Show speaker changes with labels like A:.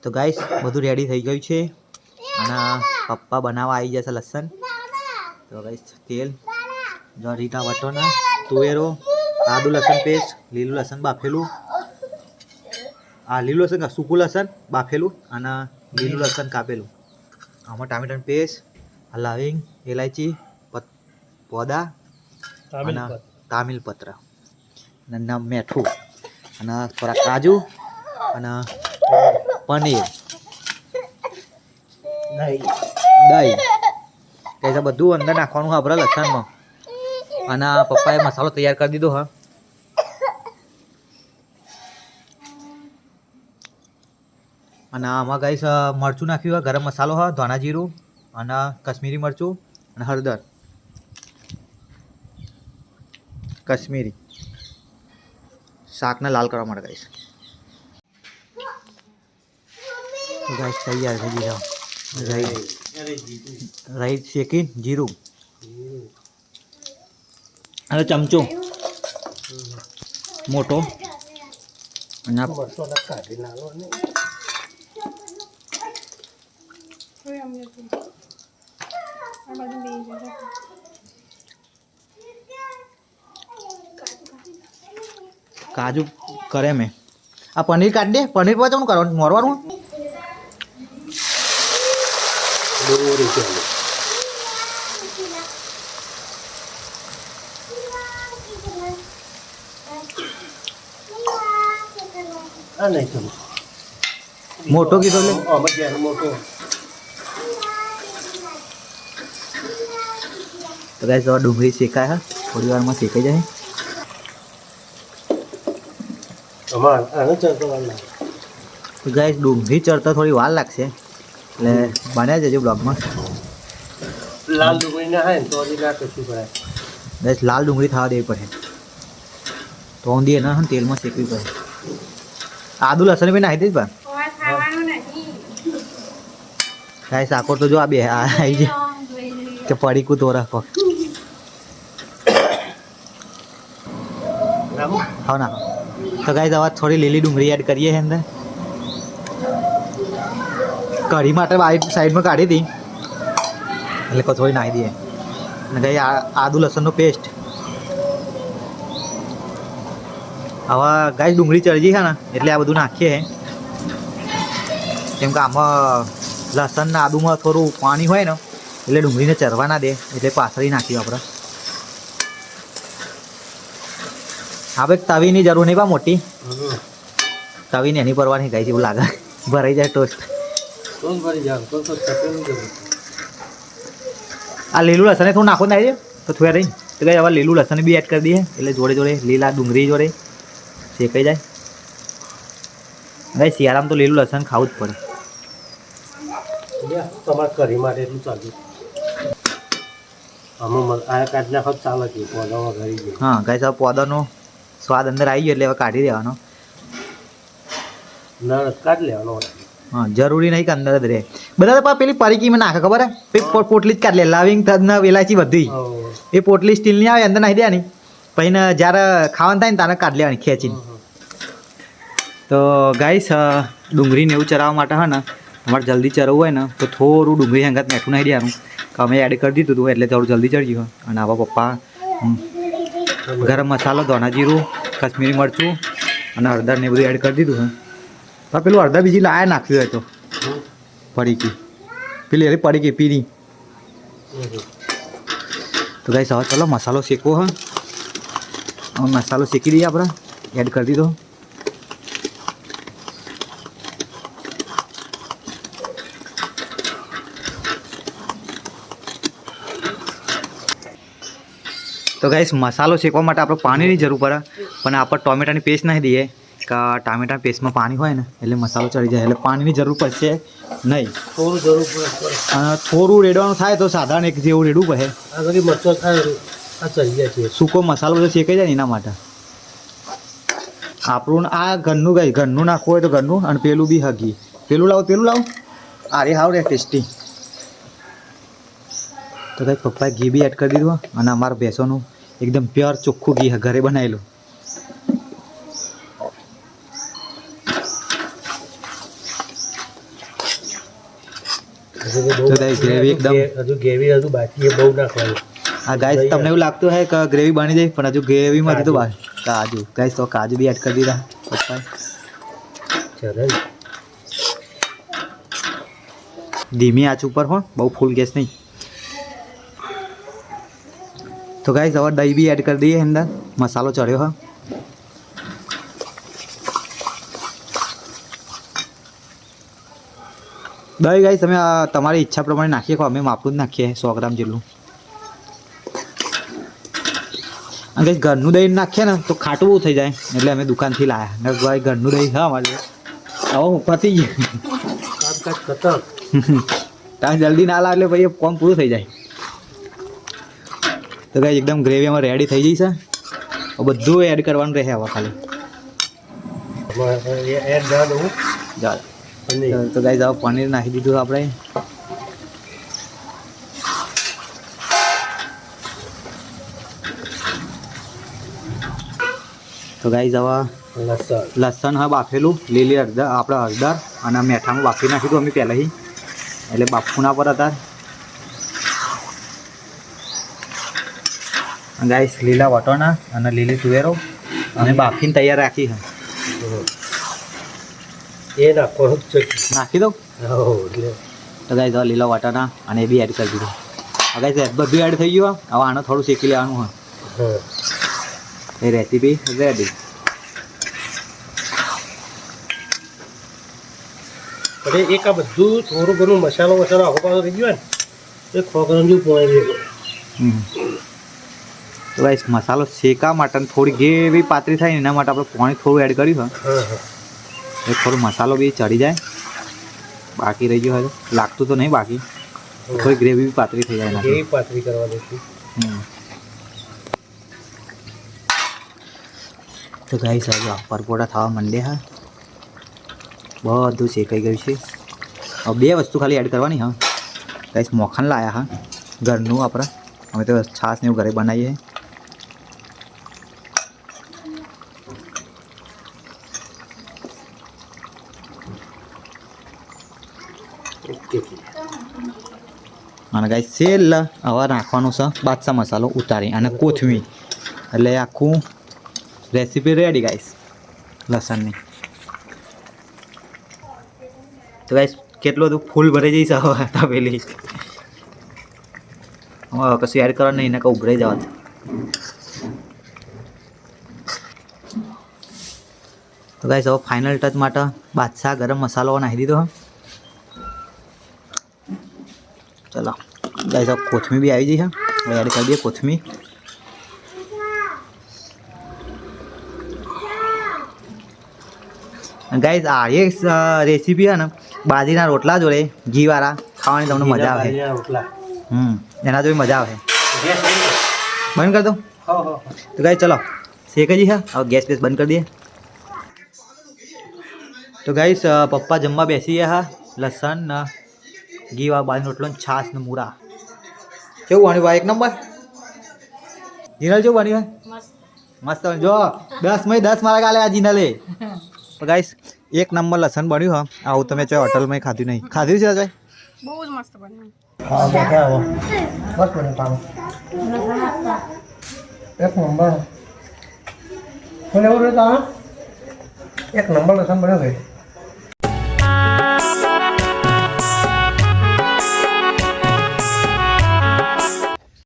A: તો ગાઈસ બધું રેડી થઈ ગયું છે અને પપ્પા બનાવવા આવી જશે લસણ. તો ગાઈસ તેલ, જો રીટા વટોના, તુવેરો, આદુ લસણ પેસ્ટ, લીલું લસણ બાફેલું, લીલું લસણ સૂકું લસણ બાફેલું અને લીલું લસણ કાપેલું, આમાં ટામેટાની પેસ્ટ, લવિંગ, ઇલાયચી, પોદા અને તામિલપત્ર અને મીઠું અને થોડા કાજુ અને પનીર, દહીં એ બધું અંદર નાખવાનું હોય આપણે લસણમાં. અને પપ્પાએ મસાલો તૈયાર કરી દીધો હા. અને આમાં ગાઈસ મરચું નાખ્યું હોય, ગરમ મસાલો હોય, ધાણા જીરું અને કશ્મીરી મરચું અને હળદર, કશ્મીરી શાકને લાલ કરવા માટે ગાઈસ. તો ગાઈસ તૈયાર થઈ ગઈ રાઈ શેકી જીરું અને ચમચો મોટો અને કાજુ કરે મેં. આ પનીર કાઢી દે. પનીર પર શું કરવાનું? મોરવાનું મોટો કીધો મોટો. તો ગાઈસ ડુંગળી શેકાય હા, થોડી વારમાં શેકાઈ જાય. તો ગાઈસ ડુંગળી ચડતા થોડી વાર લાગશે એટલે બન્યા જજો બ્લોગમાં.
B: લાલ ડુંગળી ના હોય તો કશું કરાય.
A: ગાઈસ લાલ ડુંગળી થવા દેવી પડે તો ઊંધી એના તેલમાં શેકવી પડે. આદુ લસણ બી નાખી દઈશ. ગાઈસ આકોર તો જો આ બે આવી જાય કે પડી કૂતો રાખો. હા ના. તો ગાઈસ હવે થોડી લીલી ડુંગળી એડ કરીએ છે અંદર. કઢી માટે સાઈડમાં કાઢી હતી એટલે થોડી નાખી દઈએ. અને ગાઈસ આદુ લસણનો પેસ્ટ. હવે ગાઈસ ડુંગળી ચડજી છે ને એટલે આ બધું નાખીએ કેમ કે આમાં લસણ ને આદુમાં થોડું પાણી હોય ને એટલે ડુંગળીને ચરવા ના દે એટલે પાછળી નાખ્યું આપણે. આપણે તવીની જરૂર નહીં પા મોટી તવીને એની પરવાની ગાઈસ એવું લાગે ભરાઈ જાય ટોસ્ટ. આ લીલું લસણ થોડું નાખો ને આવી તો થોડા રહી તો ગાઈસ હવે લીલું લસણ બી એડ કરી દઈએ એટલે જોડે જોડે લીલા ડુંગળી જોડે શેકાઈ જાય. ગાઈસ શિયાળામાં તો લીલું લસણ ખાવું જ પડે.
B: તમારે કરી માટે એટલું ચાલ્યું.
A: હા ગાઈસ હવે પોદાનો સ્વાદ અંદર આવી ગયો એટલે હવે કાઢી દેવાનો.
B: કાઢી લેવાનો.
A: હા જરૂરી નહીં કે અંદર જ રહે. બધા તો પેલી પરીકીમાં નાખે ખબર હે પોટલી જ કાઢી લે. લાવિંગ તદના વેલાચી બધી એ પોટલી સ્ટીલની આવે અંદર નાખી દેવાની પછી જ્યારે ખાવાનું થાય ને તારે કાઢી લેવાની ખેંચીને. તો ગાઈસ ડુંગળીને એવું ચરાવવા માટે હે ને તમારે જલ્દી ચરવું હોય ને તો થોડું ડુંગળી સંગાત મેઠું નાખી દેવાનું. અમે એડ કરી દીધું હતું એટલે થોડું જલ્દી ચડી ગયું. અને આવા પપ્પા ગરમ મસાલો, ધાણા જીરું, કશ્મીરી મરચું અને હળદર ને બધું એડ કરી દીધું છે. તો પેલું હળદર બીજી લાયા નાખ્યું હોય તો પડીકી પેલી અરે પડીકી પીરી. તો ગાઈસ હવે ચલો મસાલો શેકવો હા. હવે મસાલો શેકી દઈએ આપણે. એડ કરી દીધો. તો ગાઈસ મસાલો શેકવા માટે આપણે પાણીની જરૂર પડે પણ આપણે ટોમેટાની પેસ્ટ નાખી દઈએ કે ટામેટાની પેસ્ટમાં પાણી હોય ને એટલે મસાલો ચડી જાય એટલે પાણીની જરૂર પડશે નહીં.
B: થોડું જરૂર પડે
A: અને થોડું રેડવાનું થાય તો સાધારણ એક જેવું રેડવું પડે.
B: આ બધી મરચો થાય આ ચડી જાય છે.
A: સૂકો મસાલો બધો શેકાઈ જાય ને એના માટે આપણું આ ઘરનું ગાઈ ઘરનું નાખવું હોય તો ઘરનું અને પેલું બી હગી પેલું લાવો અરે હાવ રે ટેસ્ટી. તો ગાઈસ પપ્પાએ ઘી બી એડ કરી દીધું અને અમારા ભેંસોનું એકદમ પ્યોર ચોખ્ખું ઘી ઘરે બનાવેલું. તો ગાઈસ ગ્રેવી એકદમ
B: હજુ ગ્રેવી હજુ બાકી બહુ નાખવાનું.
A: હા ગાઈસ તમને એવું લાગતું હોય કે ગ્રેવી બની જાય પણ હજુ ગ્રેવીમાં હજુ તો કાજુ ગાઈસ તો કાજુ બી એડ કરી દીધા પપ્પાએ.
B: ચલો
A: ધીમી આંચ ઉપર હો, બહુ ફૂલ ગેસ નહીં. તો ગાઈસ હવે દહીં બી એડ કરી દઈએ અંદર, મસાલો ચડ્યો હા. દહીં ગાઈસ તમે તમારી ઈચ્છા પ્રમાણે નાખીએ અમે માપનું જ નાખીએ 100 ગ્રામ જેટલું. અને ગાઈસ ઘરનું દહીં નાખીએ ને તો ખાટું બહુ થઈ જાય એટલે અમે દુકાનથી લાવ્યા. ભાઈ ઘરનું દહીં હા અમારે હવે પતી ગયું
B: કામકાજ ખતમ.
A: તમે જલ્દી ના લાવ એટલે ભાઈ કોમ પૂરું થઈ જાય. તો ગાઈસ એકદમ ગ્રેવી અમારે રેડી થઈ જઈ છે. બધું એડ કરવાનું રહે હવે ખાલી
B: એડ ના દઉં
A: ચાલ. તો ગાઈસ હવે પનીર નાખી દીધું આપણે. તો ગાઈસ હવે લસણ હા બાફેલું લીલી હળદર આપણે હળદર અને મેઠામાં બાફી નાખ્યું અમે પહેલાંથી એટલે બાફું ના પર હતા. ગાઈસ લીલા વટાણા અને લીલી તુવેરો અને બાફીને તૈયાર રાખી છે.
B: એ નાખવાનું જ છે.
A: નાખી દઉં
B: એટલે
A: તો ગાઈસ હવે લીલા વટાણા અને એ બી એડ કરી દીધું. ગાઈસ બધું એડ થઈ ગયું. હવે આને થોડું શેકી લેવાનું હોય. એ રેસીપી રેડી.
B: અરે એક આ બધું થોડું ઘણું મસાલો આખો પાછો થઈ ગયો ને એ ખોખરાનું જેવું પોણી ગયું.
A: તો ગાઈસ મસાલો શેકા માટે થોડી ગ્રેવી પાતળી થાય ને એના માટે આપણે પાણી થોડું એડ કર્યું હોય એટલે થોડો મસાલો બી ચડી જાય. બાકી રહી ગયો હોય લાગતું તો નહીં બાકી થોડી ગ્રેવી બી પાતળી થઈ જાય.
B: ગ્રેવી પાતળી કરવા દઈશું.
A: તો ગાઈસ હવે પરપોટા થવા માંડ્યા હા. બધું શેકાઈ ગયું છે. હવે બે વસ્તુ ખાલી એડ કરવાની હા. ગાઈસ મોખણ લાયા હા ઘરનું આપણે. અમે તો છાશ ને એવું ઘરે બનાવીએ. અને ગાઈસ સેલ હવે નાખવાનું છે બાદશાહ મસાલો ઉતારી અને કોથમીર એટલે આખું રેસીપી રેડી ગાઈસ લસણની. તો ગાઈસ કેટલું બધું ફૂલ ભરાઈ જઈશ હવે તપેલી. હવે કશું એડ કરવાનું નહીં એને કહું ઉભરાઈ જવા. તો ગાઈસ હવે ફાઇનલ ટચ માટે બાદશાહ ગરમ મસાલો નાખી દીધો. ચલો ગાઈસ હવે કોથમીર બી આવી જઈ છે. હવે એડ કરી દઈએ કોથમીર. ગાઈસ આ એક રેસીપી છે ને બાજરીના રોટલા જોડે ઘીવાળા ખાવાની તમને મજા આવે. એના જોડે મજા આવે. બંધ કરી દો. તો ગાઈસ ચલો શેકાઈ છે. હવે ગેસ બેસ બંધ કરી દઈએ. તો ગાઈસ પપ્પા જમવા બેસી ગયા હા. લસણ ને ઘી વાળા બાજરીનો રોટલો ને છાશ ને મૂળા. કેવું બન્યું ભાઈ? એક નંબર. જીનલ કેવું બન્યું? મસ્ત જો 10 મારા ગાલે આ જીનલે. તો ગાઈસ એક નંબર લસણ બન્યું હા. આવું તમે ચોય હોટલમાં ખાધું નહીં. ખાધું છે અજય?
C: બહુ જ મસ્ત બન્યું.
B: હા બેઠા આવો બસ મને કામ એક નંબર. કોને એવું રહેતા એક નંબર લસણ બન્યો ભાઈ.